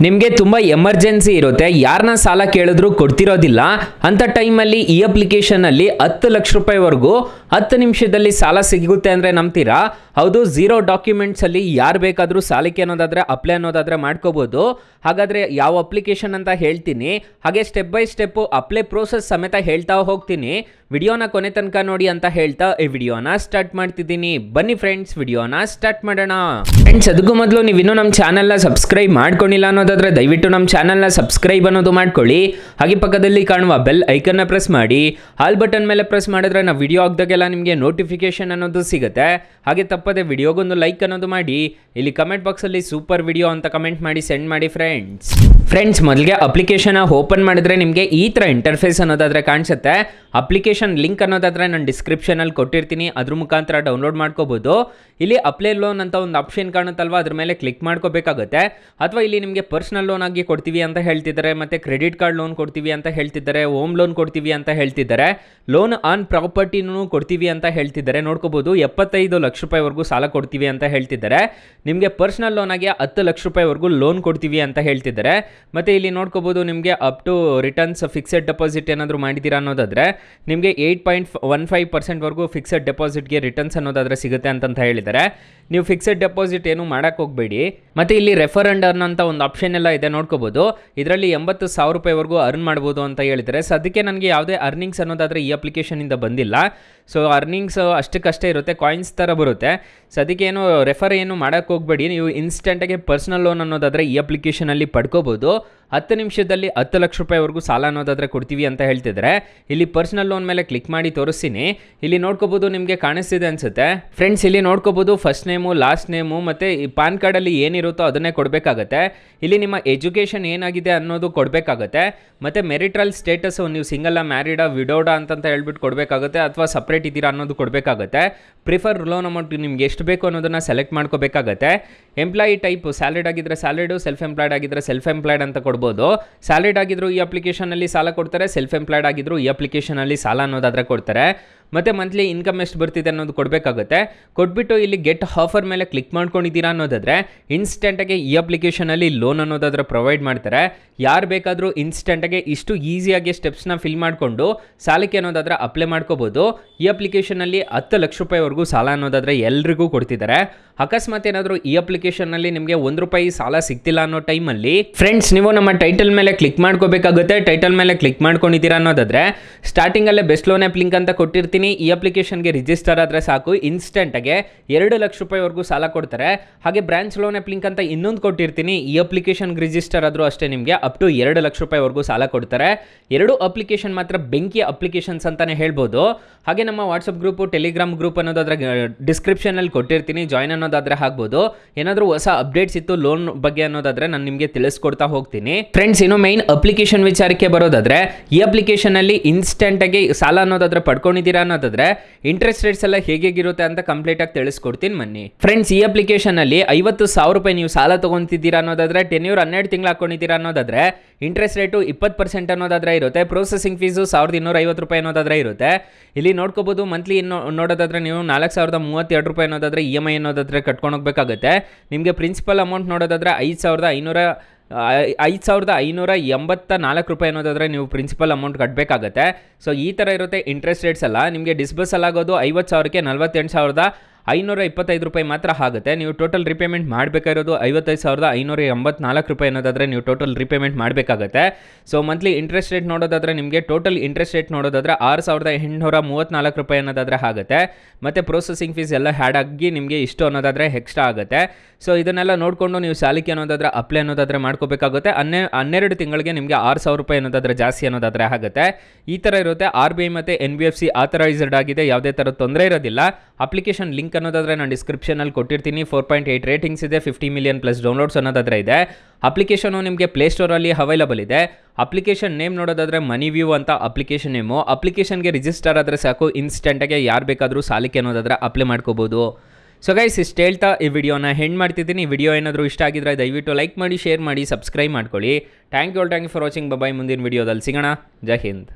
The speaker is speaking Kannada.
ನಿಮಗೆ ತುಂಬ ಎಮರ್ಜೆನ್ಸಿ ಇರುತ್ತೆ, ಯಾರನ್ನ ಸಾಲ ಕೇಳಿದ್ರು ಕೊಡ್ತಿರೋದಿಲ್ಲ ಅಂತ ಟೈಮಲ್ಲಿ ಈ ಅಪ್ಲಿಕೇಶನಲ್ಲಿ 10 ಲಕ್ಷ ರೂಪಾಯಿವರೆಗೂ 10 ನಿಮಿಷದಲ್ಲಿ ಸಾಲ ಸಿಗುತ್ತೆ ಅಂದರೆ ನಂಬ್ತೀರಾ? ಹೌದು, ಝೀರೋ ಡಾಕ್ಯುಮೆಂಟ್ಸಲ್ಲಿ ಯಾರು ಬೇಕಾದರೂ ಸಾಲಕ್ಕೆ ಅನ್ನೋದಾದರೆ ಅಪ್ಲೈ ಅನ್ನೋದಾದರೆ ಮಾಡ್ಕೋಬೋದು. ಹಾಗಾದರೆ ಯಾವ ಅಪ್ಲಿಕೇಶನ್ ಅಂತ ಹೇಳ್ತೀನಿ, ಹಾಗೆ step by step apply process ಸಮೇತ ಹೇಳ್ತಾ ಹೋಗ್ತೀನಿ. ವಿಡಿಯೋನ ಕೊನೆ ತನಕ ನೋಡಿ ಅಂತ ಹೇಳ್ತಾ ಈ ವಿಡಿಯೋನ ಸ್ಟಾರ್ಟ್ ಮಾಡ್ತಿದ್ದೀನಿ. ಬನ್ನಿ ಫ್ರೆಂಡ್ಸ್, ವಿಡಿಯೋನ ಸ್ಟಾರ್ಟ್ ಮಾಡೋಣ. ಫ್ರೆಂಡ್ಸ್, ಅದಕ್ಕೂ ಮೊದಲು ನೀವು ಇನ್ನೂ ನಮ್ಮ ಚಾನಲ್ನ ಸಬ್ಸ್ಕ್ರೈಬ್ ಮಾಡ್ಕೊಂಡಿಲ್ಲ ಅನ್ನೋದಾದರೆ ದಯವಿಟ್ಟು ನಮ್ಮ ಚಾನಲ್ನ ಸಬ್ಸ್ಕ್ರೈಬ್ ಅನ್ನೋದು ಮಾಡ್ಕೊಳ್ಳಿ. ಹಾಗೆ ಪಕ್ಕದಲ್ಲಿ ಕಾಣುವ ಬೆಲ್ ಐಕನ್ನ ಪ್ರೆಸ್ ಮಾಡಿ. ಆಲ್ ಬಟನ್ ಮೇಲೆ ಪ್ರೆಸ್ ಮಾಡಿದ್ರೆ ನಾವು ವಿಡಿಯೋ ಹಾಕಿದಾಗೆಲ್ಲ ನಿಮಗೆ ನೋಟಿಫಿಕೇಶನ್ ಅನ್ನೋದು ಸಿಗುತ್ತೆ. ಹಾಗೆ ತಪ್ಪದೆ ವಿಡಿಯೋಗೊಂದು ಲೈಕ್ ಅನ್ನೋದು ಮಾಡಿ. ಇಲ್ಲಿ ಕಮೆಂಟ್ ಬಾಕ್ಸಲ್ಲಿ ಸೂಪರ್ ವಿಡಿಯೋ ಅಂತ ಕಮೆಂಟ್ ಮಾಡಿ ಸೆಂಡ್ ಮಾಡಿ ಫ್ರೆಂಡ್ಸ್. ಮೊದಲಿಗೆ ಅಪ್ಲಿಕೇಶನ್ ಓಪನ್ ಮಾಡಿದ್ರೆ ನಿಮಗೆ ಈ ಥರ ಇಂಟರ್ಫೇಸ್ ಅನ್ನೋದಾದರೆ ಕಾಣಿಸುತ್ತೆ. ಅಪ್ಲಿಕೇಶನ್ ಲಿಂಕ್ ಅನ್ನೋದಾದರೆ ನಾನು ಡಿಸ್ಕ್ರಿಪ್ಷನಲ್ಲಿ ಕೊಟ್ಟಿರ್ತೀನಿ, ಅದ್ರ ಮುಖಾಂತರ ಡೌನ್ಲೋಡ್ ಮಾಡ್ಕೋಬೋದು. ಇಲ್ಲಿ ಅಪ್ಲೈ ಲೋನ್ ಅಂತ ಒಂದು ಆಪ್ಷನ್ ಕಾಣುತ್ತಲ್ವ, ಅದ್ರ ಮೇಲೆ ಕ್ಲಿಕ್ ಮಾಡ್ಕೋಬೇಕಾಗುತ್ತೆ. ಅಥವಾ ಇಲ್ಲಿ ನಿಮಗೆ ಪರ್ಸನಲ್ ಲೋನ್ ಆಗಿ ಕೊಡ್ತೀವಿ ಅಂತ ಹೇಳ್ತಿದ್ದಾರೆ, ಮತ್ತು ಕ್ರೆಡಿಟ್ ಕಾರ್ಡ್ ಲೋನ್ ಕೊಡ್ತೀವಿ ಅಂತ ಹೇಳ್ತಿದ್ದಾರೆ, ಹೋಮ್ ಲೋನ್ ಕೊಡ್ತೀವಿ ಅಂತ ಹೇಳ್ತಿದ್ದಾರೆ, ಲೋನ್ ಆನ್ ಪ್ರಾಪರ್ಟಿನೂ ಕೊಡ್ತೀವಿ ಅಂತ ಹೇಳ್ತಿದ್ದಾರೆ. ನೋಡ್ಕೋಬೋದು, 75 ಲಕ್ಷ ರೂಪಾಯಿವರೆಗೂ ಸಾಲ ಕೊಡ್ತೀವಿ ಅಂತ ಹೇಳ್ತಿದ್ದಾರೆ. ನಿಮಗೆ ಪರ್ಸನಲ್ ಲೋನ್ ಆಗಿ 10 ಲಕ್ಷ ರೂಪಾಯಿವರೆಗೂ ಲೋನ್ ಕೊಡ್ತೀವಿ ಅಂತ ಹೇಳ್ತಿದ್ದಾರೆ. ಮತ್ತು ಇಲ್ಲಿ ನೋಡ್ಕೋಬೋದು, ನಿಮಗೆ up to returns fixed deposit ಏನಾದರೂ ಮಾಡಿದ್ದೀರಾ ಅನ್ನೋದಾದರೆ ನಿಮಗೆ 8.15% ಫಿಕ್ಸೆಡ್ ಡೆಪಾಸಿಟ್ಗೆ ರಿಟರ್ನ್ಸ್ ಅನ್ನೋದಾದರೆ ಸಿಗುತ್ತೆ ಅಂತ ಹೇಳಿದ್ದಾರೆ. ನೀವು ಫಿಕ್ಸೆಡ್ ಡೆಪಾಸಿಟ್ ಏನು ಮಾಡೋಕ್ಕೆ ಹೋಗಬೇಡಿ. ಮತ್ತು ಇಲ್ಲಿ ರೆಫರ್ ಅಂಡ್ ಅರ್ನ್ ಅಂತ ಒಂದು ಆಪ್ಷನ್ ಎಲ್ಲ ಇದೆ, ನೋಡ್ಕೋಬೋದು. ಇದರಲ್ಲಿ 80,000 ರೂಪಾಯಿವರೆಗೂ ಅರ್ನ್ ಮಾಡ್ಬೋದು ಅಂತ ಹೇಳಿದ್ದಾರೆ. ಸದ್ಯಕ್ಕೆ ನನಗೆ ಯಾವುದೇ ಅರ್ನಿಂಗ್ಸ್ ಅನ್ನೋದಾದರೆ ಈ ಅಪ್ಲಿಕೇಶನಿಂದ ಬಂದಿಲ್ಲ. ಸೊ ಅರ್ನಿಂಗ್ಸ್ ಅಷ್ಟಕ್ಕಷ್ಟೇ ಇರುತ್ತೆ, ಕಾಯಿನ್ಸ್ ಥರ ಬರುತ್ತೆ. ಸದ್ಯಕ್ಕೆ ಏನು ರೆಫರ್ ಏನು ಮಾಡೋಕ್ಕೆ ಹೋಗಬೇಡಿ. ನೀವು ಇನ್ಸ್ಟೆಂಟಾಗಿ ಪರ್ಸನಲ್ ಲೋನ್ ಅನ್ನೋದಾದರೆ ಈ ಅಪ್ಲಿಕೇಶನಲ್ಲಿ ಪಡ್ಕೋಬೋದು. 10 ನಿಮಿಷದಲ್ಲಿ 10 ಲಕ್ಷ ರೂಪಾಯಿವರೆಗೂ ಸಾಲ ಅನ್ನೋದಾದರೆ ಕೊಡ್ತೀವಿ ಅಂತ ಹೇಳ್ತಿದ್ದಾರೆ. ಇಲ್ಲಿ ಪರ್ಸನಲ್ ಲೋನ್ ಮೇಲೆ ಕ್ಲಿಕ್ ಮಾಡಿ ತೋರಿಸ್ತೀನಿ. ಇಲ್ಲಿ ನೋಡ್ಕೋಬೋದು, ನಿಮಗೆ ಕಾಣಿಸ್ತಿದೆ ಅನಿಸುತ್ತೆ ಫ್ರೆಂಡ್ಸ್. ಇಲ್ಲಿ ನೋಡ್ಕೋಬೋದು, ಫಸ್ಟ್ ನೇಮು, ಲಾಸ್ಟ್ ನೇಮು ಮತ್ತು ಈ ಪಾನ್ ಕಾರ್ಡಲ್ಲಿ ಏನಿರುತ್ತೋ ಅದನ್ನೇ ಕೊಡಬೇಕಾಗತ್ತೆ. ಇಲ್ಲಿ ನಿಮ್ಮ ಎಜುಕೇಷನ್ ಏನಾಗಿದೆ ಅನ್ನೋದು ಕೊಡಬೇಕಾಗತ್ತೆ. ಮತ್ತು ಮೆರಿಟ್ರಲ್ ಸ್ಟೇಟಸ್ಸು, ನೀವು ಸಿಂಗಲ್ಲ, ಮ್ಯಾರಿಡಾ, ವಿಡೋಡಾ ಅಂತ ಹೇಳ್ಬಿಟ್ಟು ಕೊಡಬೇಕಾಗುತ್ತೆ, ಅಥವಾ ಸಪ್ರೇಟ್ ಇದ್ದೀರಾ ಅನ್ನೋದು ಕೊಡಬೇಕಾಗತ್ತೆ. ಪ್ರಿಫರ್ ಲೋನ್ ಅಮೌಂಟ್ ನಿಮ್ಗೆ ಎಷ್ಟು ಬೇಕು ಅನ್ನೋದನ್ನು ಸೆಲೆಕ್ಟ್ ಮಾಡ್ಕೋಬೇಕಾಗತ್ತೆ. ಎಂಪ್ಲಾಯಿ ಟೈಪ್ ಸ್ಯಾಲರಿಡ್ ಆಗಿದ್ದರೆ ಸ್ಯಾಲರಿಡು, ಸೆಲ್ಫ್ ಎಂಪ್ಲಾಯ್ಡ್ ಆಗಿದ್ದರೆ ಸೆಲ್ಫ್ ಎಂಪ್ಲಾಯ್ಡ್ ಅಂತ ಕೊಡ್ಬೋದು. ಸ್ಯಾಲರಿಡ್ ಆಗಿದ್ರು ಈ ಅಪ್ಲಿಕೇಶನಲ್ಲಿ ಸಾಲ ಕೊಡ್ತಾರೆ, ಸೆಲ್ಫ್ ಎಂಪ್ಲಾಯ್ಡ್ ಆಗಿದ್ರು ಈ ಅಪ್ಲಿಕೇಶನಲ್ಲಿ ಸಾಲ ಅನ್ನೋದಾದರೆ ಕೊಡ್ತಾರೆ. ಮತ್ತು ಮಂತ್ಲಿ ಇನ್ಕಮ್ ಎಷ್ಟು ಬರ್ತಿದೆ ಅನ್ನೋದು ಕೊಡಬೇಕಾಗುತ್ತೆ. ಕೊಟ್ಬಿಟ್ಟು ಇಲ್ಲಿ ಗೆಟ್ ಆಫರ್ ಮೇಲೆ ಕ್ಲಿಕ್ ಮಾಡ್ಕೊಂಡಿದ್ದೀರಾ ಅನ್ನೋದಾದರೆ ಇನ್ಸ್ಟೆಂಟಾಗಿ ಈ ಅಪ್ಲಿಕೇಶನಲ್ಲಿ ಲೋನ್ ಅನ್ನೋದಾದರೆ ಪ್ರೊವೈಡ್ ಮಾಡ್ತಾರೆ. ಯಾರು ಬೇಕಾದರೂ ಇನ್ಸ್ಟೆಂಟಾಗಿ ಇಷ್ಟು ಈಸಿಯಾಗಿ ಸ್ಟೆಪ್ಸ್ನ ಫಿಲ್ ಮಾಡಿಕೊಂಡು ಸಾಲಕ್ಕೆ ಅನ್ನೋದಾದರೆ ಅಪ್ಲೈ ಮಾಡ್ಕೋಬೋದು. ಈ ಅಪ್ಲಿಕೇಶನಲ್ಲಿ 10 ಲಕ್ಷ ರೂಪಾಯಿವರೆಗೂ ಸಾಲ ಅನ್ನೋದಾದರೆ ಎಲ್ರಿಗೂ ಕೊಡ್ತಿದ್ದಾರೆ. ಅಕಸ್ಮಾತ್ ಏನಾದರೂ ಈ ಅಪ್ಲಿಕೇಶನ್ನಲ್ಲಿ ನಿಮಗೆ ₹1 ಸಾಲ ಸಿಗ್ತಿಲ್ಲ ಅನ್ನೋ ಟೈಮಲ್ಲಿ ಫ್ರೆಂಡ್ಸ್, ನೀವು ನಮ್ಮ ಟೈಟಲ್ ಮೇಲೆ ಕ್ಲಿಕ್ ಮಾಡ್ಕೋಬೇಕಾಗುತ್ತೆ. ಟೈಟಲ್ ಮೇಲೆ ಕ್ಲಿಕ್ ಮಾಡ್ಕೊಂಡಿದ್ದೀರಾ ಅನ್ನೋದಾದರೆ ಸ್ಟಾರ್ಟಿಂಗಲ್ಲೇ ಬೆಸ್ಟ್ ಲೋನ್ ಆ್ಯಪ್ ಲಿಂಕ್ ಅಂತ ಕೊಟ್ಟಿರ್ತೀನಿ. ಈ ಅಪ್ಲಿಕೇಶನ್ಗೆ ರಿಜಿಸ್ಟರ್ ಆದರೆ ಸಾಕು, ಇನ್ಸ್ಟೆಂಟಾಗೆ 2 ಲಕ್ಷ ರೂಪಾಯಿವರೆಗೂ ಸಾಲ ಕೊಡ್ತಾರೆ. ಹಾಗೆ ಬ್ರಾಂಚ್ ಲೋನ್ ಆ್ಯಪ್ ಲಿಂಕ್ ಅಂತ ಇನ್ನೊಂದು ಕೊಟ್ಟಿರ್ತೀನಿ. ಈ ಅಪ್ಲಿಕೇಶನ್ಗೆ ರಿಜಿಸ್ಟರ್ ಆದರೂ ಅಷ್ಟೇ ನಿಮಗೆ ಅಪ್ ಟು 2 ಲಕ್ಷ ರೂಪಾಯಿವರೆಗೂ ಸಾಲ ಕೊಡ್ತಾರೆ. 2 ಅಪ್ಲಿಕೇಶನ್ ಮಾತ್ರ ಬೆಂಕಿ ಅಪ್ಲಿಕೇಶನ್ಸ್ ಅಂತಲೇ ಹೇಳ್ಬೋದು. ಹಾಗೆ ನಮ್ಮ ವಾಟ್ಸಪ್ ಗ್ರೂಪು, ಟೆಲಿಗ್ರಾಮ್ ಗ್ರೂಪ್ ಅನ್ನೋದಾದ್ರೆ ಡಿಸ್ಕ್ರಿಪ್ಷನಲ್ಲಿ ಕೊಟ್ಟಿರ್ತೀನಿ, ಜಾಯ್ನ್ ಅನ್ನೋದಾದರೆ ಆಗ್ಬೋದು. ಏನಾದರೂ ಹೊಸ ಅಪ್ಡೇಟ್ಸ್ ಇತ್ತು ಲೋನ್ ಬಗ್ಗೆ ಅನ್ನೋದಾದರೆ ನಾನು ನಿಮಗೆ ತಿಳಿಸ್ಕೊಡ್ತಾ ಹೋಗ್ತೀನಿ. ಫ್ರೆಂಡ್ಸ್, ಇನ್ನು ಮೈನ್ ಅಪ್ಲಿಕೇಶನ್ ವಿಚಾರಕ್ಕೆ ಬರೋದಾದರೆ ಈ ಅಪ್ಲಿಕೇಶನಲ್ಲಿ ಇನ್ಸ್ಟೆಂಟಾಗಿ ಸಾಲ ಅನ್ನೋದಾದರೆ ಪಡ್ಕೊಂಡಿದ್ದೀರಾ ಅನ್ನೋದಾದರೆ ಇಂಟ್ರೆಸ್ಟ್ ರೇಟ್ಸ್ ಎಲ್ಲ ಹೇಗಿರುತ್ತೆ ಅಂತ ಕಂಪ್ಲೀಟಾಗಿ ತಿಳಿಸ್ಕೊಡ್ತೀನಿ ಬನ್ನಿ. ಫ್ರೆಂಡ್ಸ್, ಈ ಅಪ್ಲಿಕೇಶನಲ್ಲಿ 50,000 ರೂಪಾಯಿ ನೀವು ಸಾಲ ತೊಗೊತಿದ್ದೀರಾ ಅನ್ನೋದಾದರೆ 12 ತಿಂಗಳು ಹಾಕೊಂಡಿದ್ದೀರಾ ಅನ್ನೋದಾದರೆ ಇಂಟ್ರೆಸ್ಟ್ ರೇಟು 20% ಅನ್ನೋದಾದರೆ ಇರುತ್ತೆ. ಪ್ರೊಸೆಸಿಂಗ್ ಫೀಸು 1,250 ರೂಪಾಯಿ ಅನ್ನೋದಾದರೆ ಇರುತ್ತೆ. ಇಲ್ಲಿ ನೋಡ್ಕೋಬೋದು, ಮಂತ್ಲಿ ನೋಡೋದಾದರೆ ನೀವು 4,032 ರೂಪಾಯಿ ಅನ್ನೋದಾದರೆ EMI ಅನ್ನೋದಾದರೆ ಕಟ್ಕೊಂಡು ಹೋಗಬೇಕಾಗುತ್ತೆ. ನಿಮಗೆ ಪ್ರಿನ್ಸಿಪಲ್ ಅಮೌಂಟ್ ನೋಡೋದಾದರೆ 5,584 ರೂಪಾಯಿ ಅನ್ನೋದಾದರೆ ನೀವು ಪ್ರಿನ್ಸಿಪಲ್ ಅಮೌಂಟ್ ಕಟ್ಟಬೇಕಾಗತ್ತೆ. ಸೊ ಈ ಥರ ಇರುತ್ತೆ ಇಂಟ್ರೆಸ್ಟ್ ರೇಟ್ಸ್ ಎಲ್ಲ. ನಿಮಗೆ ಡಿಸ್ಬರ್ಸಲ್ ಆಗೋದು 50,000ಕ್ಕೆ 48,525 ರೂಪಾಯಿ ಮಾತ್ರ ಆಗುತ್ತೆ. ನೀವು ಟೋಟಲ್ ರಿಪೇಮೆಂಟ್ ಮಾಡಬೇಕಾಗಿರೋದು 55,584 ರೂಪಾಯಿ ಅನ್ನೋದಾದರೆ ನೀವು ಟೋಟಲ್ ರಿಪೇಮೆಂಟ್ ಮಾಡಬೇಕಾಗತ್ತೆ. ಸೊ ಮಂತ್ಲಿ ಇಂಟ್ರೆಸ್ಟ್ ರೇಟ್ ನೋಡೋದಾದರೆ ನಿಮಗೆ ಟೋಟಲ್ ಇಂಟ್ರೆಸ್ಟ್ ರೇಟ್ ನೋಡೋದಾದರೆ 6,834 ರೂಪಾಯಿ ಅನ್ನೋದಾದರೆ ಆಗುತ್ತೆ. ಮತ್ತು ಪ್ರೊಸೆಸಿಂಗ್ ಫೀಸ್ ಎಲ್ಲ ಹ್ಯಾಡ್ ಆಗಿ ನಿಮಗೆ ಇಷ್ಟು ಅನ್ನೋದಾದರೆ ಎಕ್ಸ್ಟ್ರಾ ಆಗುತ್ತೆ. ಸೊ ಇದನ್ನೆಲ್ಲ ನೋಡಿಕೊಂಡು ನೀವು ಸಾಲಕ್ಕೆ ಅನ್ನೋದಾದರೆ ಅಪ್ಲೈ ಅನ್ನೋದಾದರೆ ಮಾಡ್ಕೋಬೇಕಾಗುತ್ತೆ. 12 ತಿಂಗಳಿಗೆ ನಿಮಗೆ 6,000 ರೂಪಾಯಿ ಅನ್ನೋದಾದರೆ ಜಾಸ್ತಿ ಅನ್ನೋದಾದರೆ ಆಗುತ್ತೆ. ಈ ಥರ ಇರುತ್ತೆ. RBI ಮತ್ತು NBFC ಆಥರೈಸ್ಡ್ ಆಗಿದೆ, ಯಾವುದೇ ಥರ ತೊಂದರೆ ಇರೋದಿಲ್ಲ. ಅಪ್ಲಿಕೇಶನ್ ಲಿಂಕ್ ಅನ್ನೋದಾದರೆ ನಾನು ಡಿಸ್ಕ್ರಿಪ್ಷನಲ್ಲಿ ಕೊಟ್ಟಿರ್ತೀನಿ. 4.8 ರೇಟಿಂಗ್ಸ್ ಇದೆ, 50 ಮಿಲಿಯನ್ ಪ್ಲಸ್ ಡೌನ್ಲೋಡ್ಸ್ ಅನ್ನೋದಾದರೆ ಇದೆ. ಅಪ್ಲಿಕೇಶನು ನಿಮಗೆ ಪ್ಲೇಸ್ಟೋರಲ್ಲಿ ಅವೈಲಬಲ್ ಇದೆ. ಅಪ್ಲಿಕೇಶನ್ ನೇಮ್ ನೋಡೋದಾದರೆ ಮನಿ ವ್ಯೂ ಅಂತ ಅಪ್ಲಿಕೇಶನ್ ನೇಮು. ಅಪ್ಲಿಕೇಶನ್ಗೆ ರಿಜಿಸ್ಟರ್ ಆದರೆ ಸಾಕು, ಇನ್ಸ್ಟೆಂಟಾಗಿ ಯಾರು ಬೇಕಾದರೂ ಸಾಲಕ್ಕೆ ಅನ್ನೋದಾದರೆ ಅಪ್ಲೈ ಮಾಡ್ಕೋಬೋದು. ಸೊ ಗೈಸ್, ಇಷ್ಟು ಹೇಳ್ತಾ ಈ ವಿಡಿಯೋನ ಹೆಂಡ್ ಮಾಡ್ತಿದ್ದೀನಿ. ವಿಡಿಯೋ ಏನಾದರೂ ಇಷ್ಟ ಆಗಿದ್ರೆ ದಯವಿಟ್ಟು ಲೈಕ್ ಮಾಡಿ, ಶೇರ್ ಮಾಡಿ, ಸಬ್ಸ್ಕ್ರೈಬ್ ಮಾಡ್ಕೊಳ್ಳಿ. Thank you for watching. Bye. ಮುಂದಿನ ವಿಡಿಯೋದಲ್ಲಿ ಸಿಗೋಣ. ಜೈ ಹಿಂದ್.